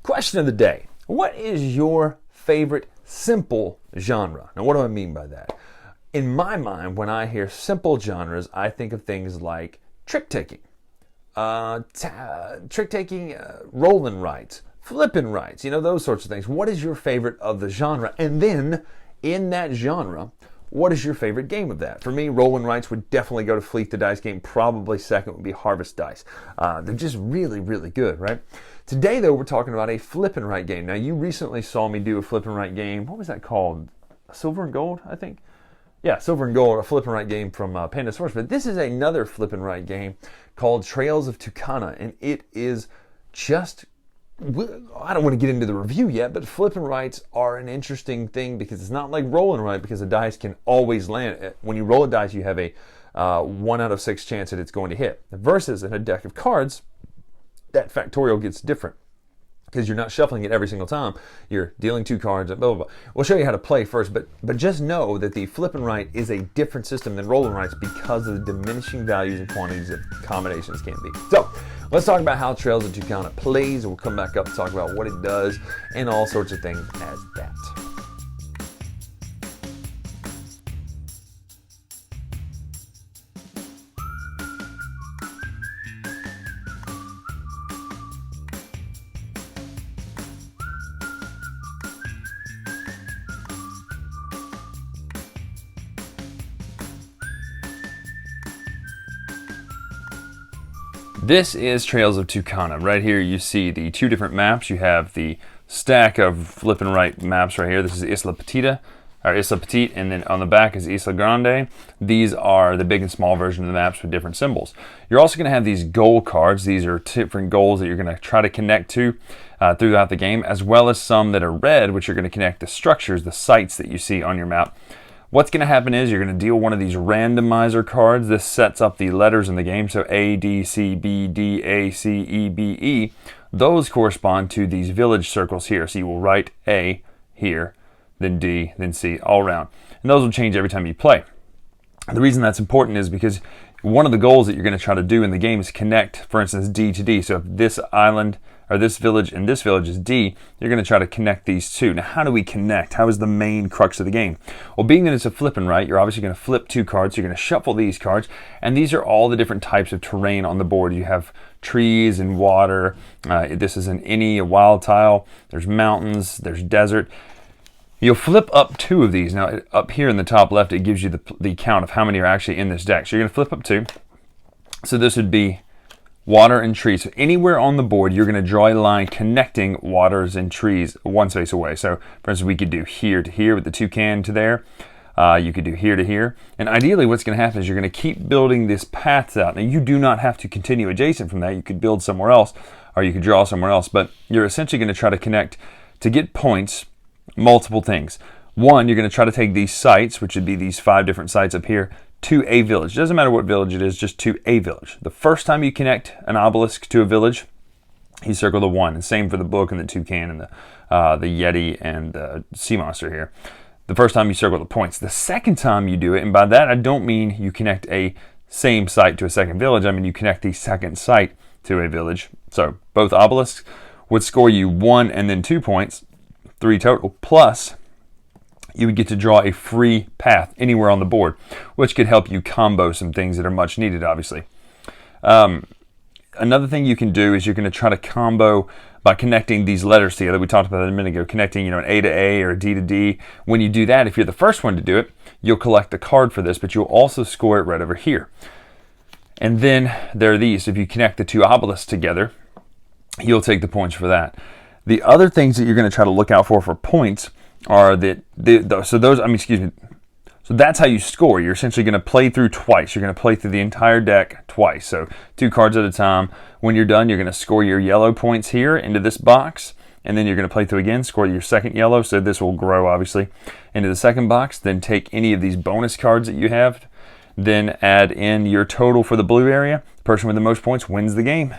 Question of the day. What is your favorite simple genre? Now, what do I mean by that? In my mind, when I hear simple genres, I think of things like trick-taking, roll and writes, flip and writes, those sorts of things. What is your favorite of the genre? And then, in that genre, what is your favorite game of that? For me, roll and writes would definitely go to Fleet the Dice game. Probably second would be Harvest Dice. They're just really, really good, right? Today, though, we're talking about a flip and write game. Now, you recently saw me do a flip and write game. What was that called? Silver and Gold, I think? Yeah, Silver and Gold, a flip and write game from Panda Source. But this is another flip and write game called Trails of Tucana. And it is just, I don't want to get into the review yet, but flip and writes are an interesting thing because it's not like roll and write, because the dice can always land. When you roll a dice, you have a 1 out of 6 chance that it's going to hit. Versus in a deck of cards, that factorial gets different, because you're not shuffling it every single time. You're dealing 2 cards and blah, blah, blah. We'll show you how to play first, but just know that the flip and write is a different system than roll and writes because of the diminishing values and quantities that combinations can be. So let's talk about how Trails of Tucana plays, and we'll come back up and talk about what it does and all sorts of things as that. This is Trails of Tucana. Right here you see the 2 different maps. You have the stack of flip and write maps right here. This is Isla Petite, and then on the back is Isla Grande. These are the big and small version of the maps with different symbols. You're also going to have these goal cards. These are different goals that you're going to try to connect to throughout the game, as well as some that are red, which are going to connect the structures, the sites that you see on your map. What's going to happen is you're going to deal one of these randomizer cards. This sets up the letters in the game. So A, D, C, B, D, A, C, E, B, E. Those correspond to these village circles here. So you will write A here, then D, then C, all around. And those will change every time you play. The reason that's important is because one of the goals that you're going to try to do in the game is connect, for instance, D to D. So if this island or this village and this village is D, you're going to try to connect these 2. Now, how do we connect? How is the main crux of the game? Well, being that it's a flip and write, you're obviously going to flip 2 cards. You're going to shuffle these cards, and these are all the different types of terrain on the board. You have trees and water. This is an any, a wild tile. There's mountains. There's desert. You'll flip up 2 of these. Now, up here in the top left, it gives you the count of how many are actually in this deck. So you're going to flip up 2. So this would be water and trees. So anywhere on the board, you're going to draw a line connecting waters and trees 1 space away. So, for instance, we could do here to here with the toucan to there. You could do here to here. And ideally, what's going to happen is you're going to keep building this paths out. Now, you do not have to continue adjacent from that. You could build somewhere else, or you could draw somewhere else. But you're essentially going to try to connect to get points, multiple things. 1, you're going to try to take these sites, which would be these 5 different sites up here, to a village. Doesn't matter what village it is, just to a village. The first time you connect an obelisk to a village, you circle the 1. And same for the book and the toucan and the yeti and the sea monster here. The first time you circle the points. The second time you do it, and by that I don't mean you connect a same site to a second village. I mean you connect the second site to a village. So both obelisks would score you 1 and then 2 points, 3 total, plus you would get to draw a free path anywhere on the board, which could help you combo some things that are much needed, obviously. Another thing you can do is you're going to try to combo by connecting these letters together. We talked about that a minute ago, connecting an A to A or a D to D. When you do that, if you're the first one to do it, you'll collect a card for this, but you'll also score it right over here. And then there are these. If you connect the 2 obelisks together, you'll take the points for that. The other things that you're going to try to look out for points are that so that's how you score. You're essentially going to play through twice. You're going to play through the entire deck twice. So 2 cards at a time. When you're done, you're going to score your yellow points here into this box, and then you're going to play through again, score your second yellow. So this will grow obviously into the second box. Then take any of these bonus cards that you have, then add in your total for the blue area. The person with the most points wins the game.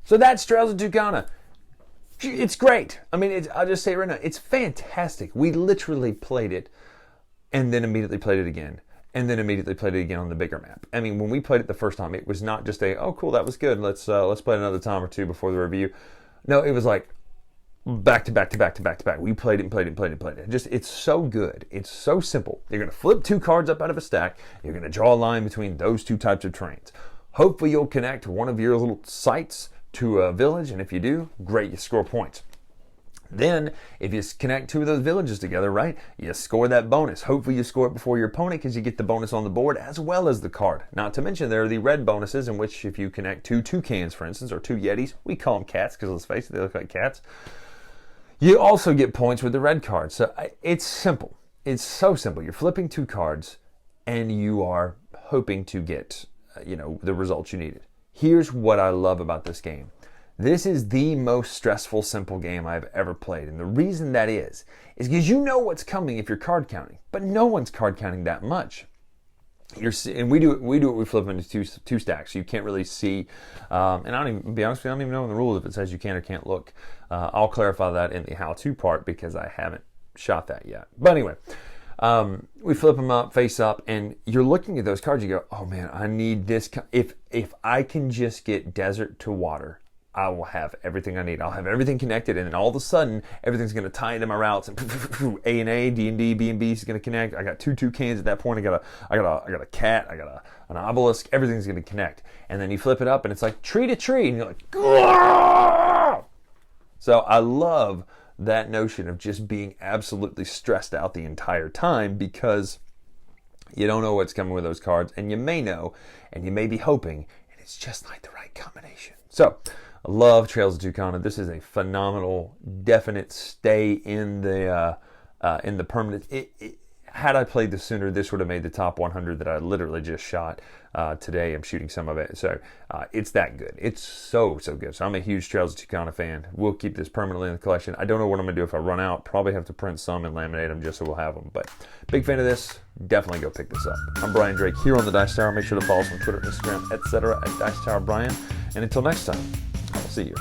So that's Trails of Tucana. It's great. I mean, I'll just say it right now, it's fantastic. We literally played it and then immediately played it again and then immediately played it again on the bigger map. I mean, when we played it the first time, it was not just oh, cool, that was good. Let's play it another time or 2 before the review. No, it was like, back to back to back to back to back. We played it and played it and played it and played it. Just, it's so good. It's so simple. You're going to flip 2 cards up out of a stack. You're going to draw a line between those 2 types of terrains. Hopefully you'll connect one of your little sites to a village, and if you do, great, you score points. Then, if you connect 2 of those villages together, right, you score that bonus. Hopefully you score it before your opponent because you get the bonus on the board as well as the card. Not to mention there are the red bonuses in which if you connect 2 toucans, for instance, or 2 yetis, we call them cats because let's face it, they look like cats. You also get points with the red cards. So it's simple. It's so simple. You're flipping 2 cards and you are hoping to get, the results you needed. Here's what I love about this game. This is the most stressful, simple game I've ever played. And the reason that is because you know what's coming if you're card counting, but no one's card counting that much. And we do it. We flip them into two stacks. So you can't really see. And I don't even, be honest with you, I don't even know in the rules if it says you can or can't look. I'll clarify that in the how-to part because I haven't shot that yet. But anyway, we flip them up, face up, and you're looking at those cards. You go, oh man, I need this. If I can just get desert to water, I will have everything I need. I'll have everything connected, and then all of a sudden, everything's going to tie into my routes. And A and A, D and D, B and B is going to connect. I got 2 toucans at that point. I got a cat. I got an obelisk. Everything's going to connect. And then you flip it up, and it's like tree to tree, and you're like, Gah! So I love that notion of just being absolutely stressed out the entire time because you don't know what's coming with those cards, and you may know, and you may be hoping, and it's just like the right combination. So I love Trails of Tucana. This is a phenomenal, definite stay in the permanent. Had I played this sooner, this would have made the top 100 that I literally just shot today. I'm shooting some of it, so it's that good. It's so good. So I'm a huge Trails of Tucana fan. We'll keep this permanently in the collection. I don't know what I'm gonna do if I run out. Probably have to print some and laminate them just so we'll have them. But big fan of this. Definitely go pick this up. I'm Bryan Drake here on the Dice Tower. Make sure to follow us on Twitter, Instagram, etc. at Dice Tower Bryan. And until next time, I'll see you.